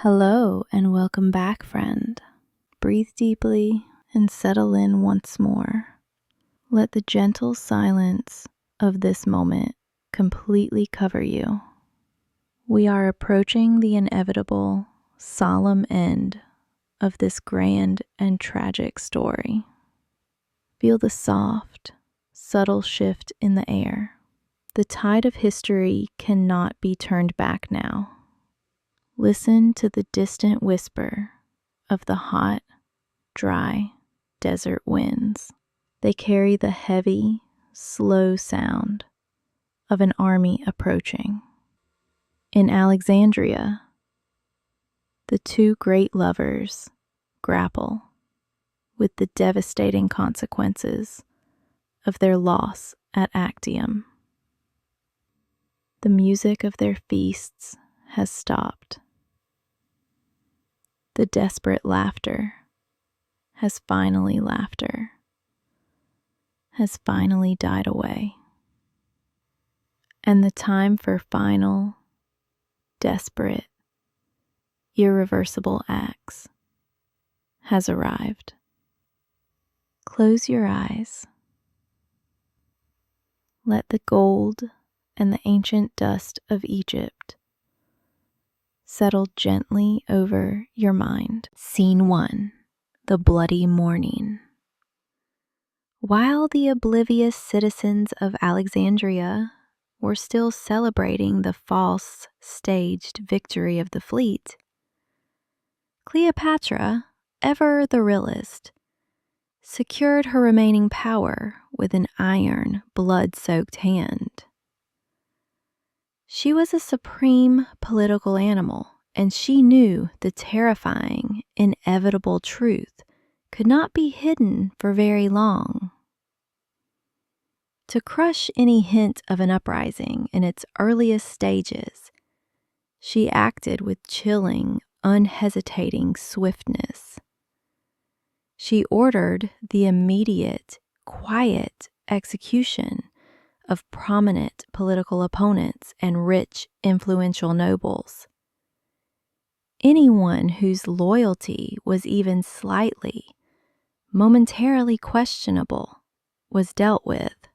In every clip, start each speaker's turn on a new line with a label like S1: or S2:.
S1: Hello and welcome back, friend. Breathe deeply and settle in once more. Let the gentle silence of this moment completely cover you. We are approaching the inevitable, solemn end of this grand and tragic story. Feel the soft, subtle shift in the air. The tide of history cannot be turned back now. Listen to the distant whisper of the hot, dry desert winds. They carry the heavy, slow sound of an army approaching. In Alexandria, the two great lovers grapple with the devastating consequences of their loss at Actium. The music of their feasts has stopped. The desperate laughter has finally died away. And the time for final, desperate, irreversible acts has arrived. Close your eyes. Let the gold and the ancient dust of Egypt settle gently over your mind. Scene 1. The bloody morning. While the oblivious citizens of Alexandria were still celebrating the false staged victory of the fleet, Cleopatra, ever the realist, secured her remaining power with an iron, blood-soaked hand. She was a supreme political animal, and she knew the terrifying, inevitable truth could not be hidden for very long. To crush any hint of an uprising in its earliest stages, she acted with chilling, unhesitating swiftness. She ordered the immediate, quiet execution of prominent political opponents and rich, influential nobles. Anyone whose loyalty was even slightly, momentarily questionable was dealt with.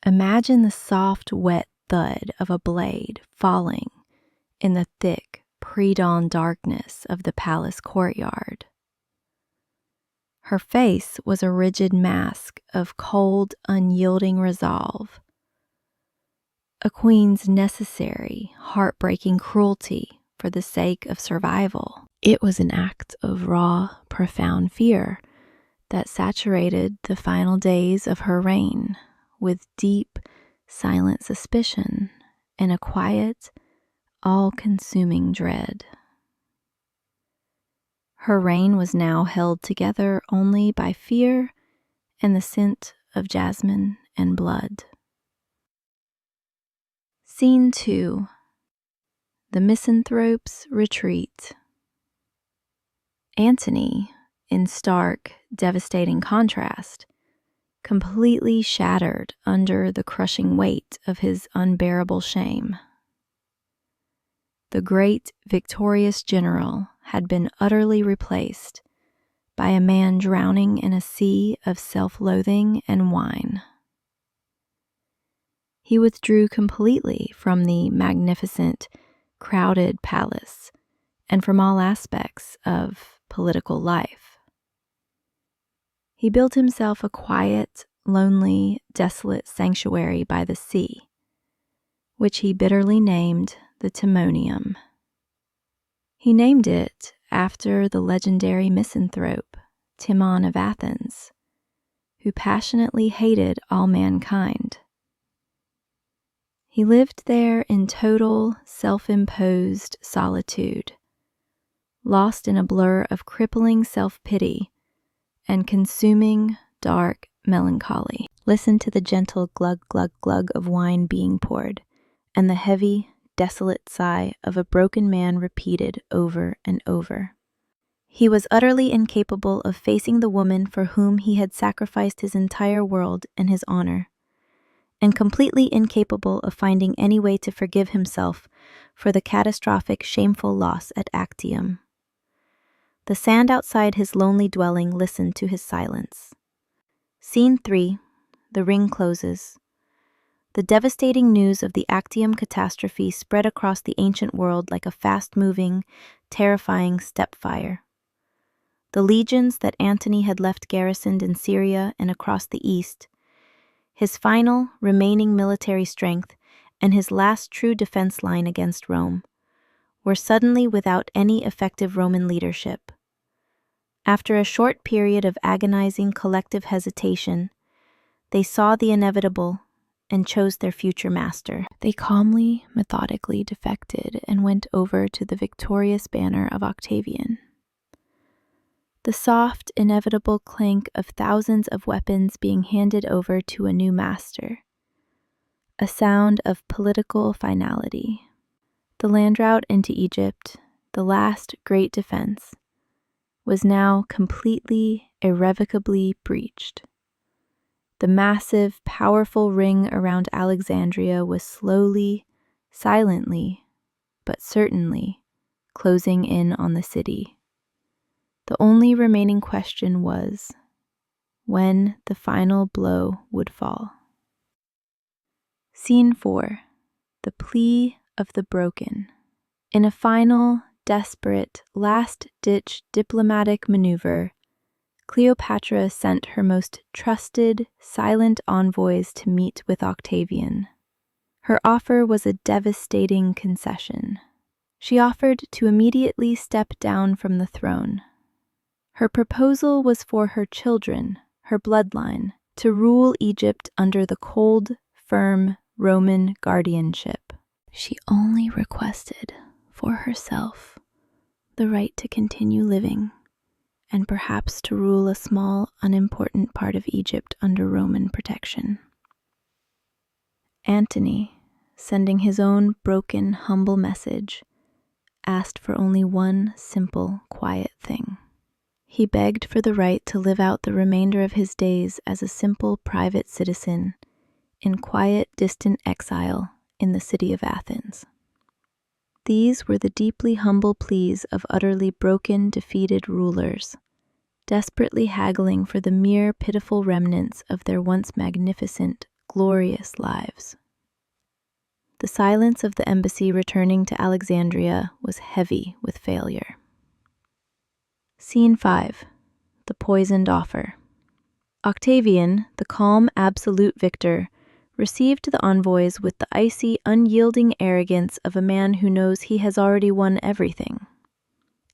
S1: Imagine the soft, wet thud of a blade falling in the thick, pre-dawn darkness of the palace courtyard. Her face was a rigid mask of cold, unyielding resolve, a queen's necessary, heartbreaking cruelty for the sake of survival. It was an act of raw, profound fear that saturated the final days of her reign with deep, silent suspicion and a quiet, all-consuming dread. Her reign was now held together only by fear and the scent of jasmine and blood. Scene 2. The misanthrope's retreat. Antony, in stark, devastating contrast, completely shattered under the crushing weight of his unbearable shame. The great, victorious general had been utterly replaced by a man drowning in a sea of self-loathing and wine. He withdrew completely from the magnificent, crowded palace and from all aspects of political life. He built himself a quiet, lonely, desolate sanctuary by the sea, which he bitterly named the Timonium. He named it after the legendary misanthrope Timon of Athens, who passionately hated all mankind. He lived there in total, self-imposed solitude, lost in a blur of crippling self-pity and consuming, dark melancholy. Listen to the gentle glug, glug, glug of wine being poured, and the heavy, desolate sigh of a broken man repeated over and over. He was utterly incapable of facing the woman for whom he had sacrificed his entire world and his honor. and completely incapable of finding any way to forgive himself for the catastrophic, shameful loss at Actium. The sand outside his lonely dwelling listened to his silence. Scene 3. The ring closes. The devastating news of the Actium catastrophe spread across the ancient world like a fast-moving, terrifying steppe fire. The legions that Antony had left garrisoned in Syria and across the east, his final remaining military strength and his last true defense line against Rome, were suddenly without any effective Roman leadership. After a short period of agonizing collective hesitation, they saw the inevitable and chose their future master. They calmly, methodically defected and went over to the victorious banner of Octavian. The soft, inevitable clank of thousands of weapons being handed over to a new master. A sound of political finality. The land route into Egypt, the last great defense, was now completely, irrevocably breached. The massive, powerful ring around Alexandria was slowly, silently, but certainly closing in on the city. The only remaining question was when the final blow would fall. Scene 4. The plea of the broken. In a final, desperate, last-ditch diplomatic maneuver, Cleopatra sent her most trusted, silent envoys to meet with Octavian. Her offer was a devastating concession. She offered to immediately step down from the throne. Her proposal was for her children, her bloodline, to rule Egypt under the cold, firm Roman guardianship. She only requested for herself the right to continue living and perhaps to rule a small, unimportant part of Egypt under Roman protection. Antony, sending his own broken, humble message, asked for only one simple, quiet thing. He begged for the right to live out the remainder of his days as a simple private citizen in quiet, distant exile in the city of Athens. These were the deeply humble pleas of utterly broken, defeated rulers, desperately haggling for the mere pitiful remnants of their once magnificent, glorious lives. The silence of the embassy returning to Alexandria was heavy with failure. Scene 5. The poisoned offer. Octavian, the calm, absolute victor, received the envoys with the icy, unyielding arrogance of a man who knows he has already won everything.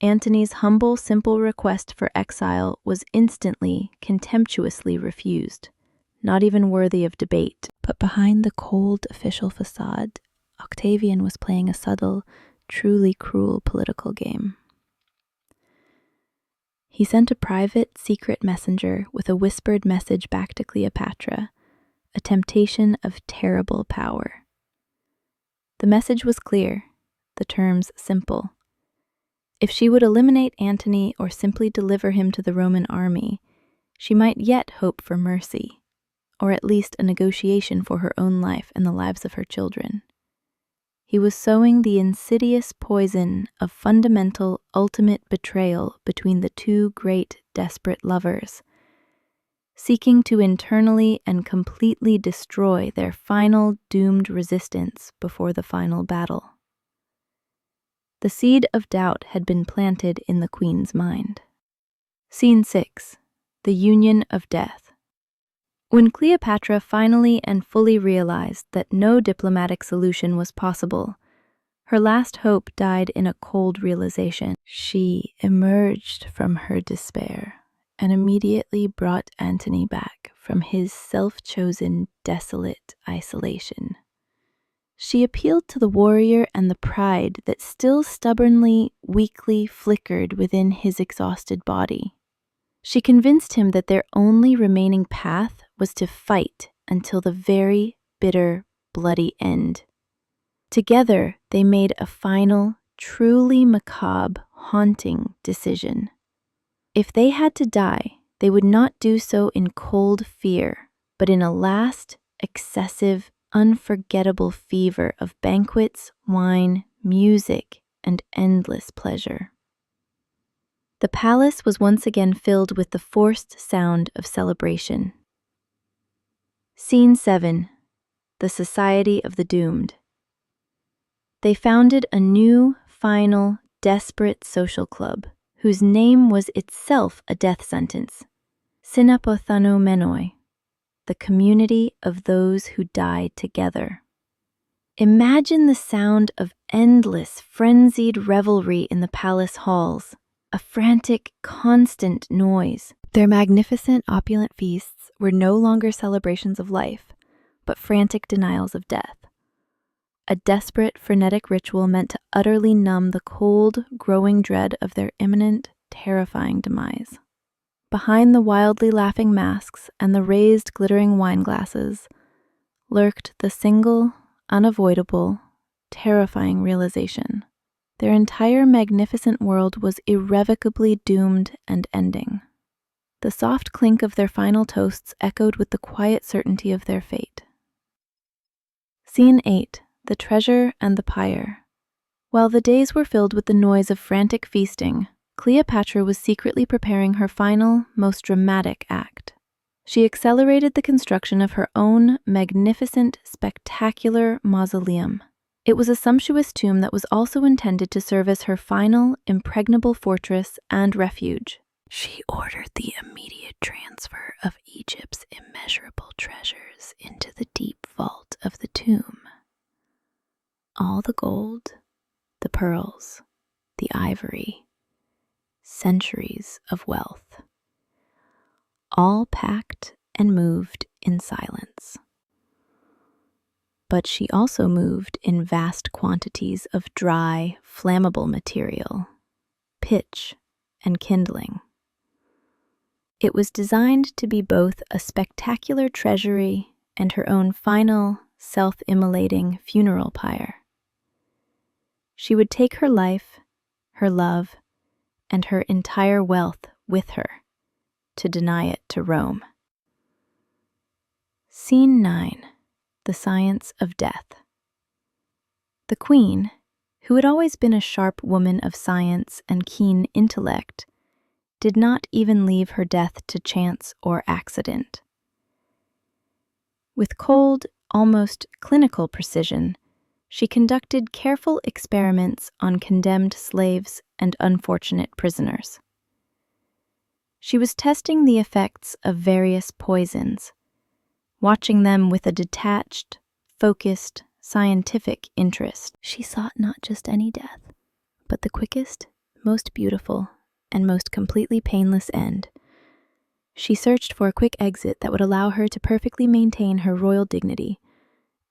S1: Antony's humble, simple request for exile was instantly, contemptuously refused, not even worthy of debate. But behind the cold official facade, Octavian was playing a subtle, truly cruel political game. He sent a private, secret messenger with a whispered message back to Cleopatra, a temptation of terrible power. The message was clear, the terms simple. If she would eliminate Antony or simply deliver him to the Roman army, she might yet hope for mercy, or at least a negotiation for her own life and the lives of her children. He was sowing the insidious poison of fundamental, ultimate betrayal between the two great, desperate lovers, seeking to internally and completely destroy their final doomed resistance before the final battle. The seed of doubt had been planted in the queen's mind. Scene 6. The union of death. When Cleopatra finally and fully realized that no diplomatic solution was possible, her last hope died in a cold realization. She emerged from her despair and immediately brought Antony back from his self-chosen, desolate isolation. She appealed to the warrior and the pride that still stubbornly, weakly flickered within his exhausted body. She convinced him that their only remaining path was to fight until the very bitter, bloody end. Together, they made a final, truly macabre, haunting decision. If they had to die, they would not do so in cold fear, but in a last, excessive, unforgettable fever of banquets, wine, music, and endless pleasure. The palace was once again filled with the forced sound of celebration. Scene 7. The Society of the Doomed. They founded a new, final, desperate social club, whose name was itself a death sentence, 𝐀𝐚𝐫𝐧𝐢𝐧𝐠, the community of those who died together. Imagine the sound of endless, frenzied revelry in the palace halls, a frantic, constant noise. Their magnificent, opulent feasts were no longer celebrations of life, but frantic denials of death. A desperate, frenetic ritual meant to utterly numb the cold, growing dread of their imminent, terrifying demise. Behind the wildly laughing masks and the raised, glittering wine glasses lurked the single, unavoidable, terrifying realization. Their entire magnificent world was irrevocably doomed and ending. The soft clink of their final toasts echoed with the quiet certainty of their fate. Scene 8. The Treasure and the Pyre. While the days were filled with the noise of frantic feasting, Cleopatra was secretly preparing her final, most dramatic act. She accelerated the construction of her own magnificent, spectacular mausoleum. It was a sumptuous tomb that was also intended to serve as her final, impregnable fortress and refuge. She ordered the immediate transfer of Egypt's immeasurable treasures into the deep vault of the tomb. All the gold, the pearls, the ivory, centuries of wealth, all packed and moved in silence. But she also moved in vast quantities of dry, flammable material, pitch, and kindling. It was designed to be both a spectacular treasury and her own final, self-immolating funeral pyre. She would take her life, her love, and her entire wealth with her to deny it to Rome. Scene 9. The Science of Death. The queen, who had always been a sharp woman of science and keen intellect, did not even leave her death to chance or accident. With cold, almost clinical precision, she conducted careful experiments on condemned slaves and unfortunate prisoners. She was testing the effects of various poisons, watching them with a detached, focused, scientific interest. She sought not just any death, but the quickest, most beautiful, and most completely painless end. She searched for a quick exit that would allow her to perfectly maintain her royal dignity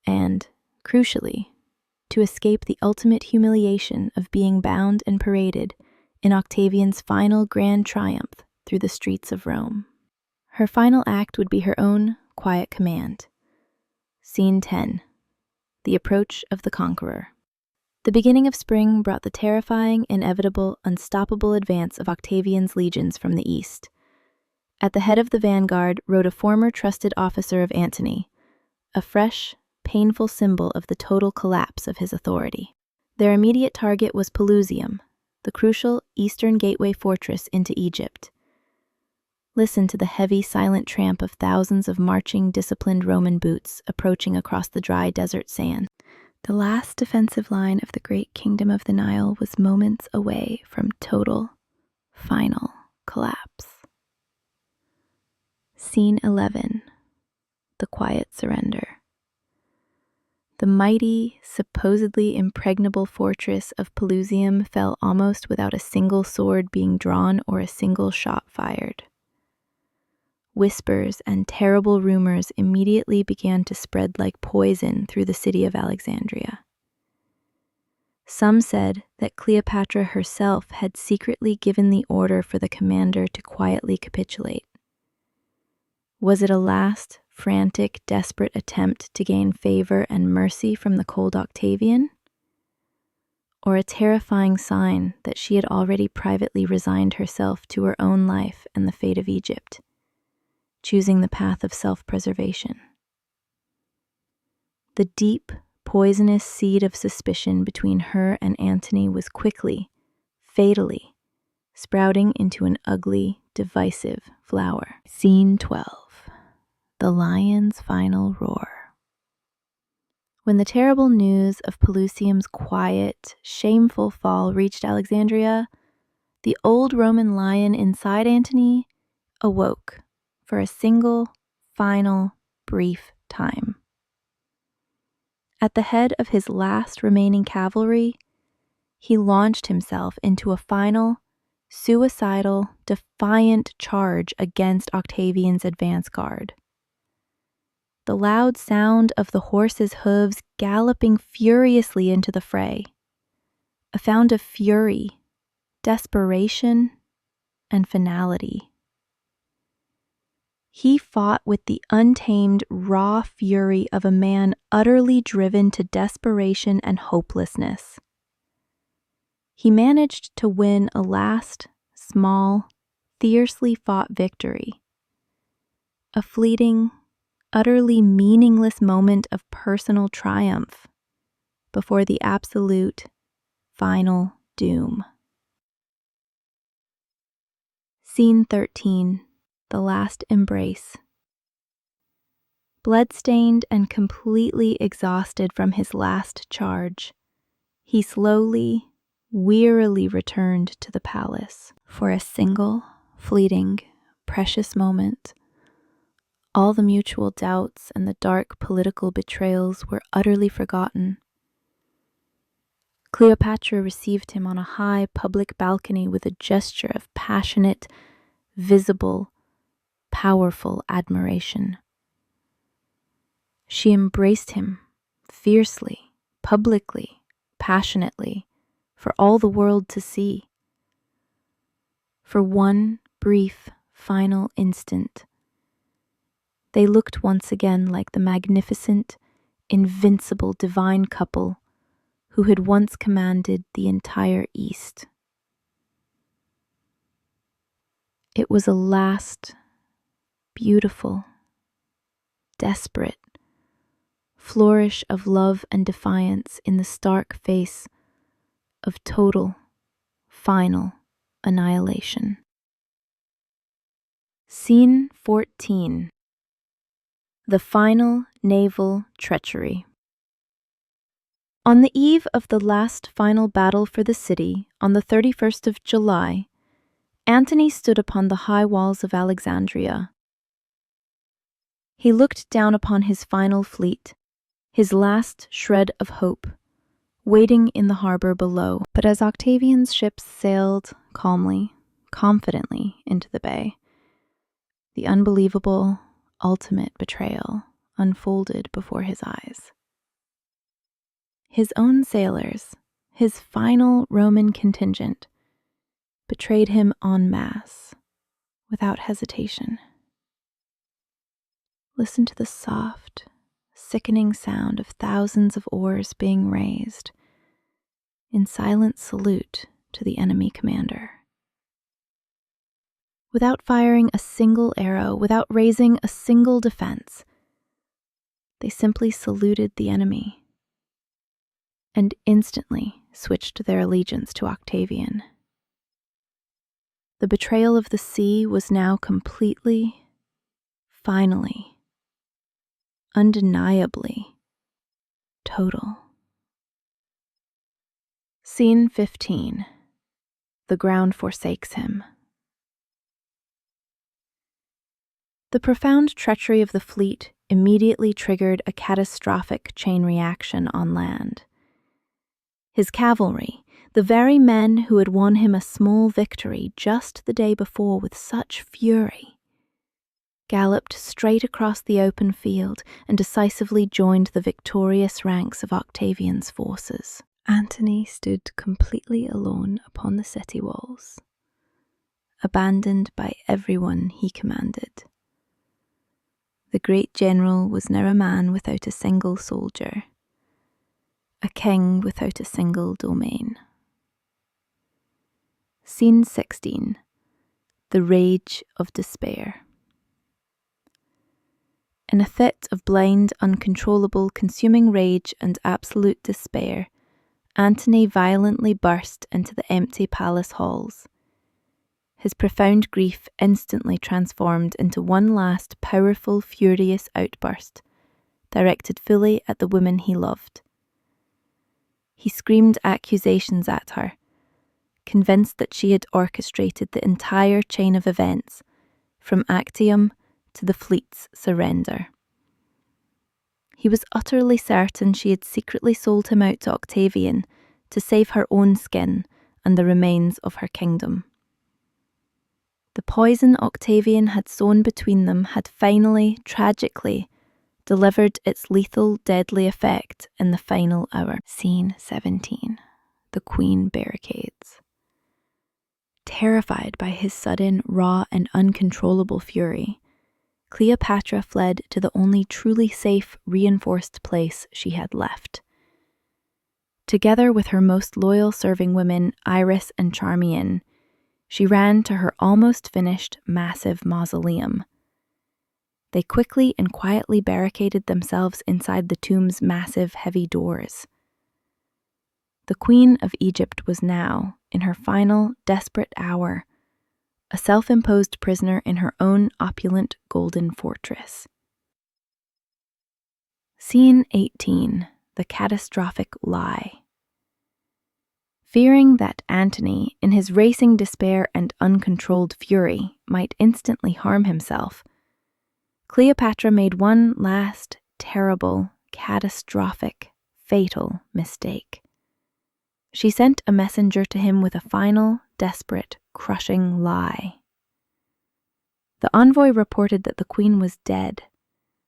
S1: and, crucially, to escape the ultimate humiliation of being bound and paraded in Octavian's final grand triumph through the streets of Rome. Her final act would be her own quiet command. Scene 10. The Approach of the Conqueror. The beginning of spring brought the terrifying, inevitable, unstoppable advance of Octavian's legions from the east. At the head of the vanguard rode a former trusted officer of Antony, a fresh, painful symbol of the total collapse of his authority. Their immediate target was Pelusium, the crucial eastern gateway fortress into Egypt. Listen to the heavy, silent tramp of thousands of marching, disciplined Roman boots approaching across the dry desert sand. The last defensive line of the great kingdom of the Nile was moments away from total, final collapse. Scene 11. The Quiet Surrender. The mighty, supposedly impregnable fortress of Pelusium fell almost without a single sword being drawn or a single shot fired. Whispers and terrible rumors immediately began to spread like poison through the city of Alexandria. Some said that Cleopatra herself had secretly given the order for the commander to quietly capitulate. Was it a last, frantic, desperate attempt to gain favor and mercy from the cold Octavian? Or a terrifying sign that she had already privately resigned herself to her own life and the fate of Egypt, choosing the path of self-preservation? The deep, poisonous seed of suspicion between her and Antony was quickly, fatally, sprouting into an ugly, divisive flower. Scene 12. The lion's final roar. When the terrible news of Pelusium's quiet, shameful fall reached Alexandria, the old Roman lion inside Antony awoke for a single, final, brief time. At the head of his last remaining cavalry, he launched himself into a final, suicidal, defiant charge against Octavian's advance guard. The loud sound of the horse's hooves galloping furiously into the fray, a sound of fury, desperation, and finality. He fought with the untamed, raw fury of a man utterly driven to desperation and hopelessness. He managed to win a last, small, fiercely fought victory. A fleeting, utterly meaningless moment of personal triumph before the absolute, final doom. Scene 13. The last embrace. Blood-stained and completely exhausted from his last charge, he slowly, wearily returned to the palace. For a single, fleeting, precious moment, all the mutual doubts and the dark political betrayals were utterly forgotten. Cleopatra received him on a high public balcony with a gesture of passionate, visible, powerful admiration. She embraced him fiercely, publicly, passionately, for all the world to see. For one brief, final instant, they looked once again like the magnificent, invincible, divine couple who had once commanded the entire East. It was a last, beautiful, desperate flourish of love and defiance in the stark face of total, final annihilation. Scene 14. The final naval treachery. On the eve of the last final battle for the city, on the 31st of July, Antony stood upon the high walls of Alexandria. He looked down upon his final fleet, his last shred of hope, waiting in the harbor below. But as Octavian's ships sailed calmly, confidently into the bay, the unbelievable, ultimate betrayal unfolded before his eyes. His own sailors, his final Roman contingent, betrayed him en masse, without hesitation. Listen to the soft, sickening sound of thousands of oars being raised in silent salute to the enemy commander. Without firing a single arrow, without raising a single defense, they simply saluted the enemy and instantly switched their allegiance to Octavian. The betrayal of the sea was now completely, finally, undeniably total. Scene 15. The ground forsakes him. The profound treachery of the fleet immediately triggered a catastrophic chain reaction on land. His cavalry, the very men who had won him a small victory just the day before with such fury, galloped straight across the open field and decisively joined the victorious ranks of Octavian's forces. Antony stood completely alone upon the city walls, abandoned by everyone he commanded. The great general was now a man without a single soldier, a king without a single domain. Scene 16. The rage of despair. In a fit of blind, uncontrollable, consuming rage and absolute despair, Antony violently burst into the empty palace halls. His profound grief instantly transformed into one last powerful, furious outburst, directed fully at the woman he loved. He screamed accusations at her, convinced that she had orchestrated the entire chain of events, from Actium to the fleet's surrender. He was utterly certain she had secretly sold him out to Octavian to save her own skin and the remains of her kingdom. The poison Octavian had sown between them had finally, tragically, delivered its lethal, deadly effect in the final hour. Scene 17. The Queen barricades. Terrified by his sudden, raw, and uncontrollable fury, Cleopatra fled to the only truly safe, reinforced place she had left. Together with her most loyal serving women, Iris and Charmian, she ran to her almost finished, massive mausoleum. They quickly and quietly barricaded themselves inside the tomb's massive, heavy doors. The Queen of Egypt was now, in her final, desperate hour, a self-imposed prisoner in her own opulent golden fortress. Scene 18. The catastrophic lie. Fearing that Antony, in his racing despair and uncontrolled fury, might instantly harm himself, Cleopatra made one last, terrible, catastrophic, fatal mistake. She sent a messenger to him with a final, desperate, crushing lie. The envoy reported that the queen was dead,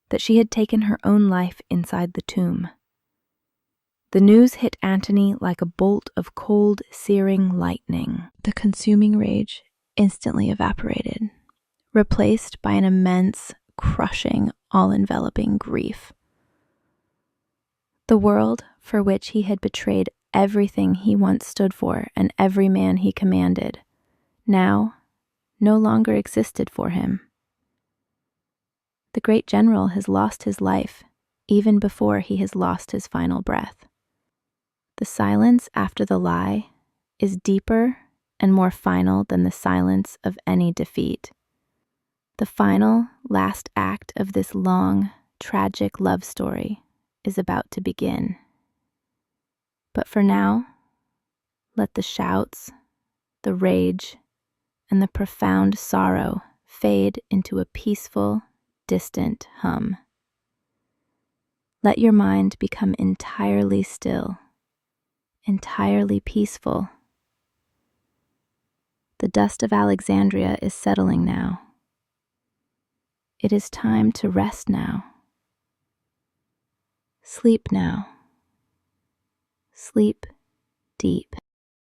S1: that she had taken her own life inside the tomb. The news hit Antony like a bolt of cold, searing lightning. The consuming rage instantly evaporated, replaced by an immense, crushing, all-enveloping grief. The world for which he had betrayed everything he once stood for and every man he commanded, now no longer existed for him. The great general has lost his life even before he has lost his final breath. The silence after the lie is deeper and more final than the silence of any defeat. The final, last act of this long, tragic love story is about to begin. But for now, let the shouts, the rage, and the profound sorrow fade into a peaceful, distant hum. Let your mind become entirely still, entirely peaceful. The dust of Alexandria is settling now. It is time to rest now. Sleep now. Sleep deep.